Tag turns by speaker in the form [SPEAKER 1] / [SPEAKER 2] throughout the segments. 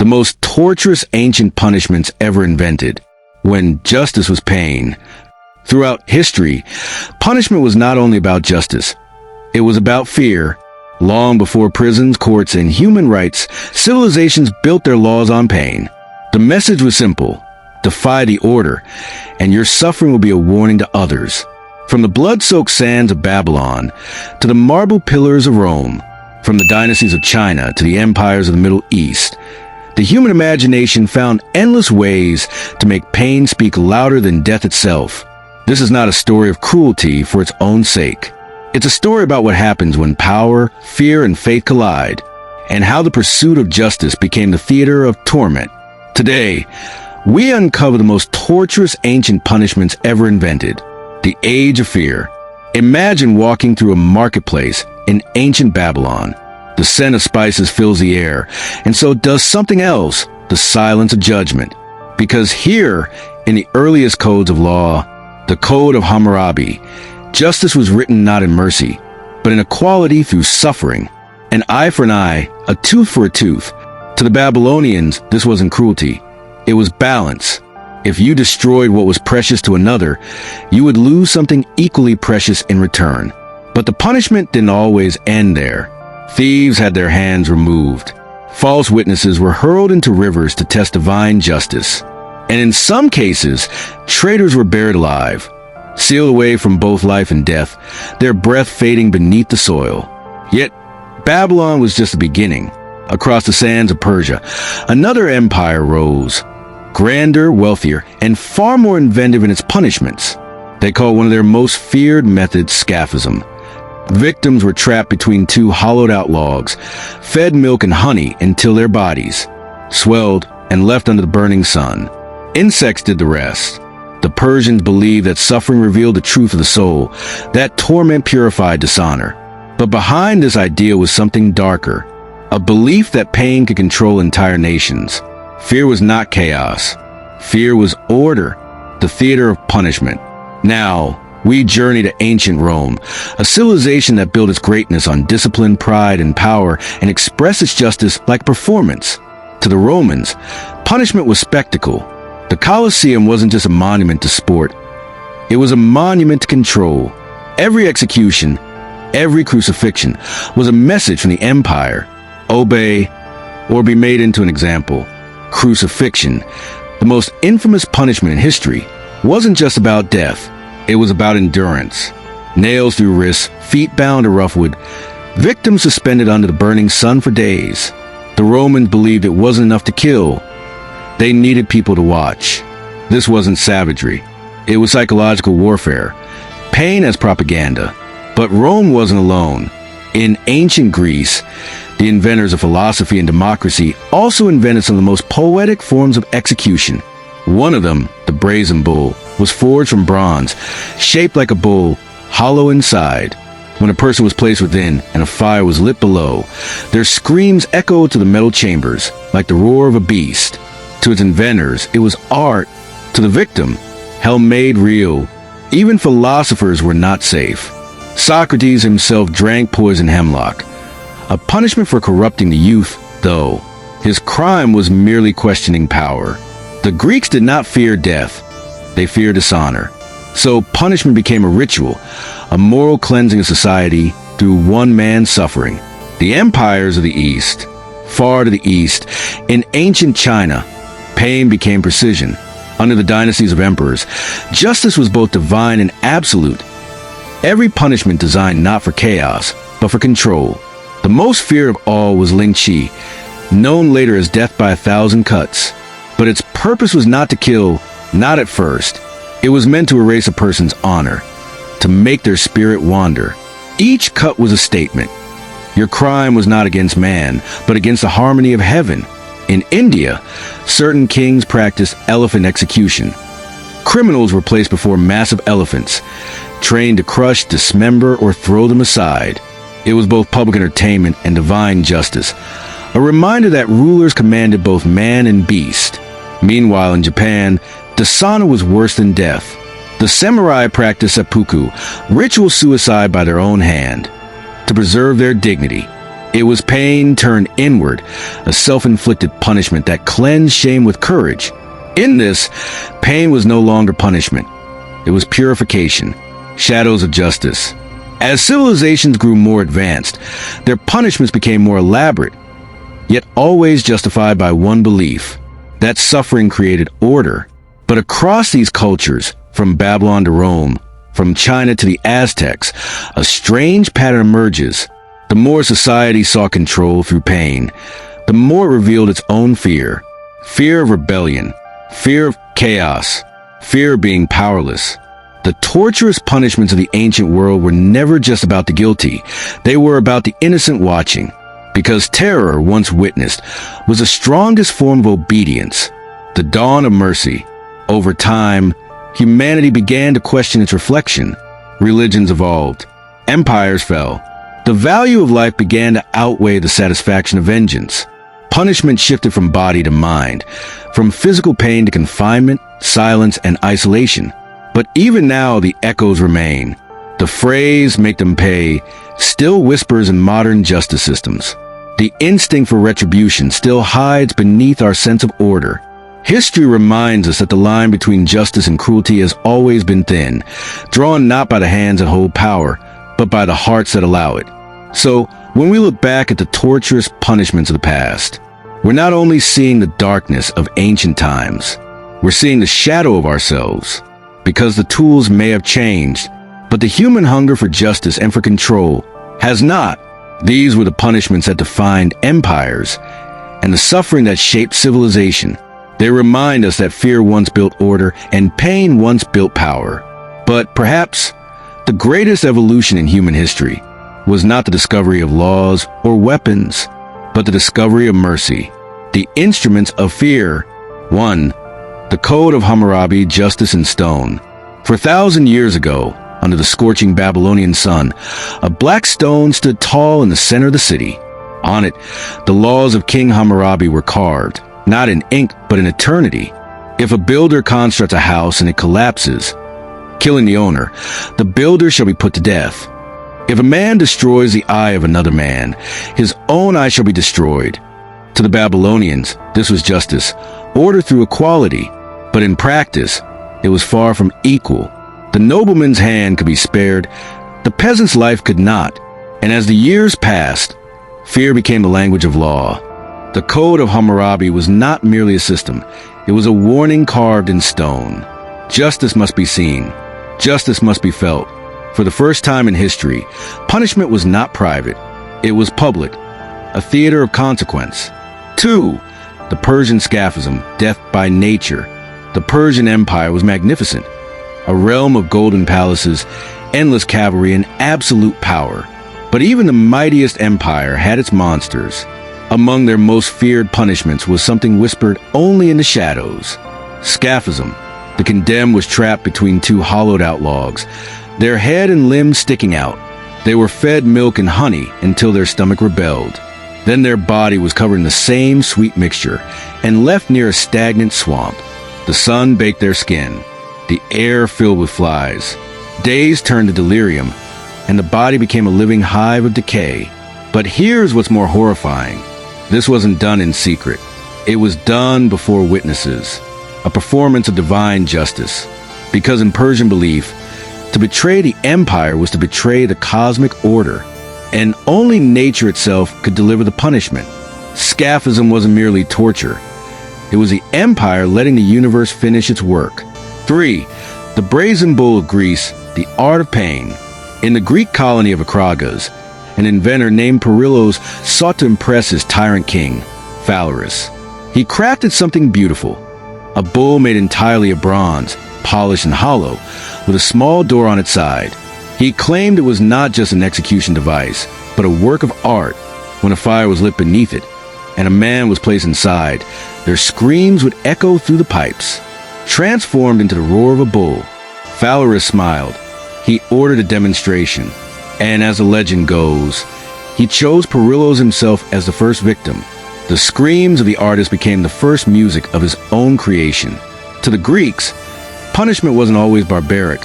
[SPEAKER 1] the most torturous ancient punishments ever invented, when justice was pain. Throughout history, punishment was not only about justice, it was about fear. Long before prisons, courts, and human rights, civilizations built their laws on pain. The message was simple: defy the order, and your suffering will be a warning to others. From the blood-soaked sands of Babylon to the marble pillars of Rome, from the dynasties of China to the empires of the Middle East, the human imagination found endless ways to make pain speak louder than death itself. This is not a story of cruelty for its own sake. It's a story about what happens when power, fear, and faith collide, and how the pursuit of justice became the theater of torment. Today, we uncover the most torturous ancient punishments ever invented, the Age of Fear. Imagine walking through a marketplace in ancient Babylon. The scent of spices fills the air, and so does something else, the silence of judgment. Because here, in the earliest codes of law, the Code of Hammurabi, justice was written not in mercy, but in equality through suffering. An eye for an eye, a tooth for a tooth. To the Babylonians, this wasn't cruelty. It was balance. If you destroyed what was precious to another, you would lose something equally precious in return. But the punishment didn't always end there. Thieves had their hands removed. False witnesses were hurled into rivers to test divine justice. And in some cases, traitors were buried alive, sealed away from both life and death, their breath fading beneath the soil. Yet, Babylon was just the beginning. Across the sands of Persia, another empire rose, grander, wealthier, and far more inventive in its punishments. They called one of their most feared methods scaphism. Victims were trapped between two hollowed-out logs, fed milk and honey until their bodies swelled and left under the burning sun. Insects did the rest. The Persians believed that suffering revealed the truth of the soul, that torment purified dishonor. But behind this idea was something darker, a belief that pain could control entire nations. Fear was not chaos. Fear was order, the theater of punishment. Now, we journey to ancient Rome, a civilization that built its greatness on discipline, pride, and power, and expressed its justice like performance. To the Romans, punishment was spectacle. The Colosseum wasn't just a monument to sport. It was a monument to control. Every execution, every crucifixion, was a message from the empire. Obey, or be made into an example. Crucifixion, the most infamous punishment in history, wasn't just about death. It was about endurance. Nails through wrists, feet bound to rough wood, victims suspended under the burning sun for days. The Romans believed it wasn't enough to kill. They needed people to watch. This wasn't savagery. It was psychological warfare. Pain as propaganda. But Rome wasn't alone. In ancient Greece, the inventors of philosophy and democracy also invented some of the most poetic forms of execution. One of them, the brazen bull, was forged from bronze, shaped like a bull, hollow inside. When a person was placed within and a fire was lit below, their screams echoed to the metal chambers like the roar of a beast. To its inventors, it was art. To the victim, hell made real. Even philosophers were not safe. Socrates himself drank poison hemlock, a punishment for corrupting the youth, though. His crime was merely questioning power. The Greeks did not fear death. They feared dishonor. So punishment became a ritual, a moral cleansing of society through one man's suffering. The empires of the East, far to the east, in ancient China, pain became precision. Under the dynasties of emperors, justice was both divine and absolute. Every punishment designed not for chaos, but for control. The most feared of all was Ling Chi, known later as death by 1,000 cuts. But its purpose was not to kill, not at first. It was meant to erase a person's honor, to make their spirit wander. Each cut was a statement. Your crime was not against man, but against the harmony of heaven. In India, certain kings practiced elephant execution. Criminals were placed before massive elephants, trained to crush, dismember, or throw them aside. It was both public entertainment and divine justice, a reminder that rulers commanded both man and beast. Meanwhile, in Japan, dishonor was worse than death. The samurai practiced seppuku, ritual suicide by their own hand, to preserve their dignity. It was pain turned inward, a self-inflicted punishment that cleansed shame with courage. In this, pain was no longer punishment. It was purification, shadows of justice. As civilizations grew more advanced, their punishments became more elaborate, yet always justified by one belief, that suffering created order. But across these cultures, from Babylon to Rome, from China to the Aztecs, a strange pattern emerges. The more society saw control through pain, the more it revealed its own fear. Fear of rebellion, fear of chaos, fear of being powerless. The torturous punishments of the ancient world were never just about the guilty. They were about the innocent watching. Because terror, once witnessed, was the strongest form of obedience, the dawn of mercy. Over time, humanity began to question its reflection. Religions evolved. Empires fell. The value of life began to outweigh the satisfaction of vengeance. Punishment shifted from body to mind, from physical pain to confinement, silence, and isolation. But even now, the echoes remain. The phrase, "make them pay," still whispers in modern justice systems. The instinct for retribution still hides beneath our sense of order. History reminds us that the line between justice and cruelty has always been thin, drawn not by the hands that hold power, but by the hearts that allow it. So, when we look back at the torturous punishments of the past, we're not only seeing the darkness of ancient times, we're seeing the shadow of ourselves. Because the tools may have changed, but the human hunger for justice and for control has not. These were the punishments that defined empires and the suffering that shaped civilization. They remind us that fear once built order and pain once built power. But perhaps the greatest evolution in human history was not the discovery of laws or weapons, but the discovery of mercy, the instruments of fear. 1. The Code of Hammurabi, justice in stone. For 1,000 years ago, under the scorching Babylonian sun, a black stone stood tall in the center of the city. On it, the laws of King Hammurabi were carved, not in ink, but in eternity. If a builder constructs a house and it collapses, killing the owner, the builder shall be put to death. If a man destroys the eye of another man, his own eye shall be destroyed. To the Babylonians, this was justice, order through equality, but in practice, it was far from equal. The nobleman's hand could be spared, the peasant's life could not. And as the years passed, fear became the language of law. The Code of Hammurabi was not merely a system, it was a warning carved in stone. Justice must be seen. Justice must be felt. For the first time in history, punishment was not private. It was public, a theater of consequence. 2. The Persian scaphism, death by nature. The Persian Empire was magnificent, a realm of golden palaces, endless cavalry, and absolute power. But even the mightiest empire had its monsters. Among their most feared punishments was something whispered only in the shadows. Scaphism. The condemned was trapped between two hollowed-out logs, their head and limbs sticking out. They were fed milk and honey until their stomach rebelled. Then their body was covered in the same sweet mixture and left near a stagnant swamp. The sun baked their skin, the air filled with flies. Days turned to delirium, and the body became a living hive of decay. But here's what's more horrifying. This wasn't done in secret. It was done before witnesses, a performance of divine justice. Because in Persian belief, to betray the empire was to betray the cosmic order, and only nature itself could deliver the punishment. Scaphism wasn't merely torture. It was the empire letting the universe finish its work. 3. The Brazen Bull of Greece, the art of pain. In the Greek colony of Akragas, an inventor named Perillos sought to impress his tyrant king, Phalaris. He crafted something beautiful, a bull made entirely of bronze, polished and hollow, with a small door on its side. He claimed it was not just an execution device, but a work of art. When a fire was lit beneath it, and a man was placed inside, their screams would echo through the pipes. Transformed into the roar of a bull, Phalaris smiled. He ordered a demonstration, and as the legend goes, he chose Perillos himself as the first victim. The screams of the artist became the first music of his own creation. To the Greeks, punishment wasn't always barbaric.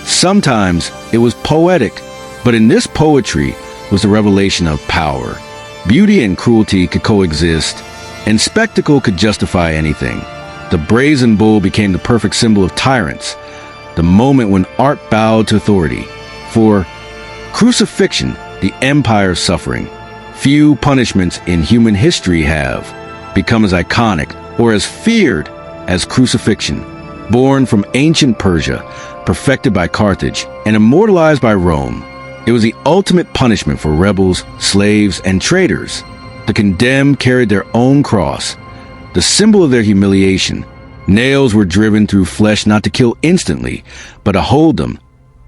[SPEAKER 1] Sometimes it was poetic, but in this poetry was the revelation of power. Beauty and cruelty could coexist, and spectacle could justify anything. The brazen bull became the perfect symbol of tyrants, the moment when art bowed to authority. For crucifixion, the empire's suffering. Few punishments in human history have become as iconic or as feared as crucifixion. Born from ancient Persia, perfected by Carthage, and immortalized by Rome, it was the ultimate punishment for rebels, slaves, and traitors. The condemned carried their own cross, the symbol of their humiliation. Nails were driven through flesh not to kill instantly, but to hold them,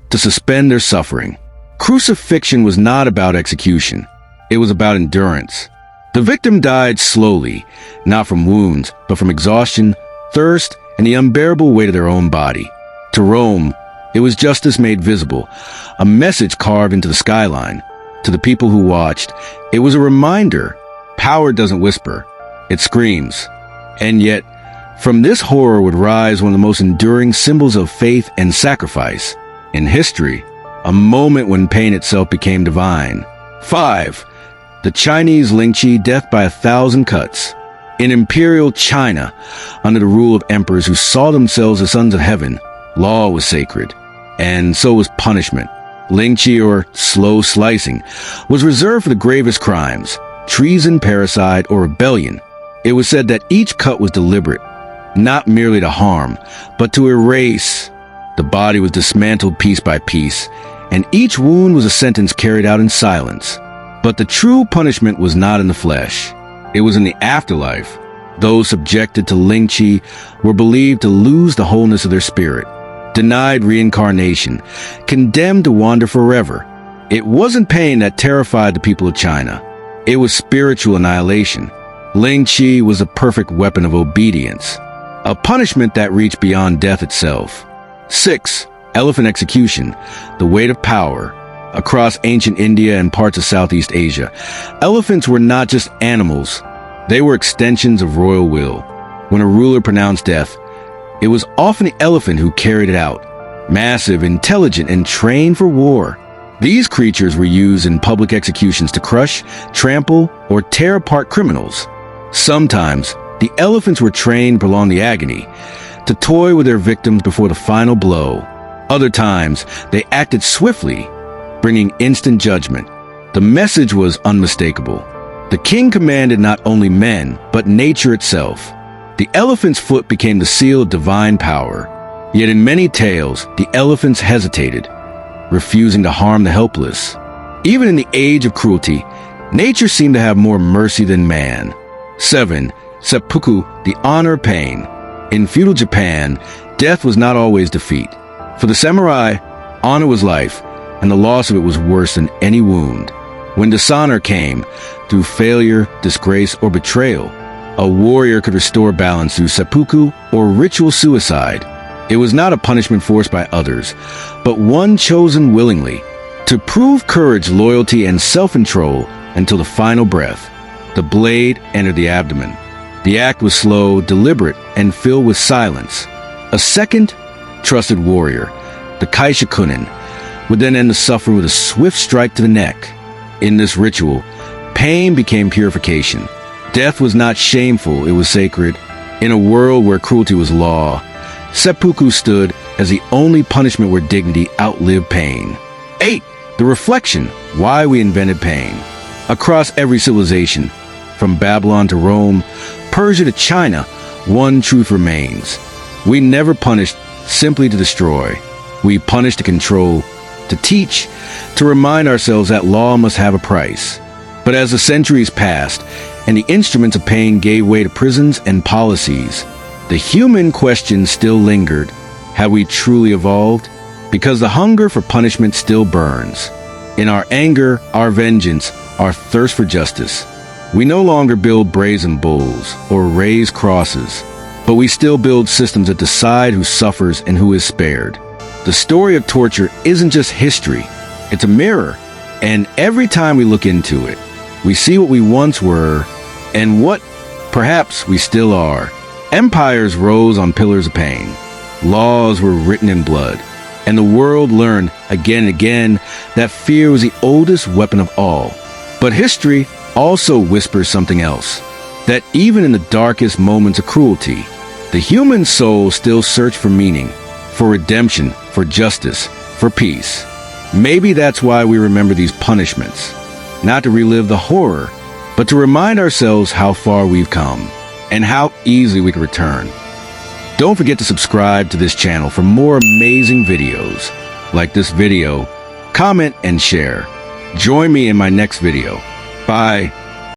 [SPEAKER 1] to suspend their suffering. Crucifixion was not about execution. It was about endurance. The victim died slowly, not from wounds, but from exhaustion, thirst, and the unbearable weight of their own body. To Rome, it was justice made visible, a message carved into the skyline. To the people who watched, it was a reminder: power doesn't whisper, it screams. And yet, from this horror would rise one of the most enduring symbols of faith and sacrifice in history, a moment when pain itself became divine. 5. The Chinese lynching, death by 1,000 cuts. In imperial China, under the rule of emperors who saw themselves as sons of heaven, law was sacred, and so was punishment. Lynching, or slow slicing, was reserved for the gravest crimes: treason, parricide, or rebellion. It was said that each cut was deliberate, not merely to harm, but to erase. The body was dismantled piece by piece, and each wound was a sentence carried out in silence. But the true punishment was not in the flesh. It was in the afterlife. Those subjected to lynching were believed to lose the wholeness of their spirit, denied reincarnation, condemned to wander forever. It wasn't pain that terrified the people of China. It was spiritual annihilation. Lynching was a perfect weapon of obedience, a punishment that reached beyond death itself. 6. Elephant execution, the weight of power. Across ancient India and parts of Southeast Asia, elephants were not just animals. They were extensions of royal will. When a ruler pronounced death, it was often the elephant who carried it out. Massive, intelligent, and trained for war. These creatures were used in public executions to crush, trample, or tear apart criminals. Sometimes, the elephants were trained to prolong the agony, to toy with their victims before the final blow. Other times, they acted swiftly, bringing instant judgment. The message was unmistakable. The king commanded not only men, but nature itself. The elephant's foot became the seal of divine power. Yet in many tales, the elephants hesitated, refusing to harm the helpless. Even in the age of cruelty, nature seemed to have more mercy than man. 7. Seppuku, the honor of pain. In feudal Japan, death was not always defeat. For the samurai, honor was life, and the loss of it was worse than any wound. When dishonor came, through failure, disgrace, or betrayal, a warrior could restore balance through seppuku or ritual suicide. It was not a punishment forced by others, but one chosen willingly, to prove courage, loyalty, and self-control until the final breath. The blade entered the abdomen. The act was slow, deliberate, and filled with silence. A second trusted warrior, the kaishakunin, would then end the suffering with a swift strike to the neck. In this ritual, pain became purification. Death was not shameful, it was sacred. In a world where cruelty was law, seppuku stood as the only punishment where dignity outlived pain. 8. The reflection, why we invented pain. Across every civilization, from Babylon to Rome, Persia to China, one truth remains. We never punished simply to destroy. We punished to control, to teach, to remind ourselves that law must have a price. But as the centuries passed, and the instruments of pain gave way to prisons and policies, the human question still lingered. Have we truly evolved? Because the hunger for punishment still burns. In our anger, our vengeance, our thirst for justice, we no longer build brazen bulls or raise crosses, but we still build systems that decide who suffers and who is spared. The story of torture isn't just history, it's a mirror, and every time we look into it, we see what we once were and what, perhaps, we still are. Empires rose on pillars of pain. Laws were written in blood. And the world learned again and again that fear was the oldest weapon of all. But history, also whispers something else. That even in the darkest moments of cruelty, the human soul still searches for meaning, for redemption, for justice, for peace. Maybe that's why we remember these punishments. Not to relive the horror, but to remind ourselves how far we've come and how easily we can return. Don't forget to subscribe to this channel for more amazing videos. Like this video, comment and share. Join me in my next video. Bye.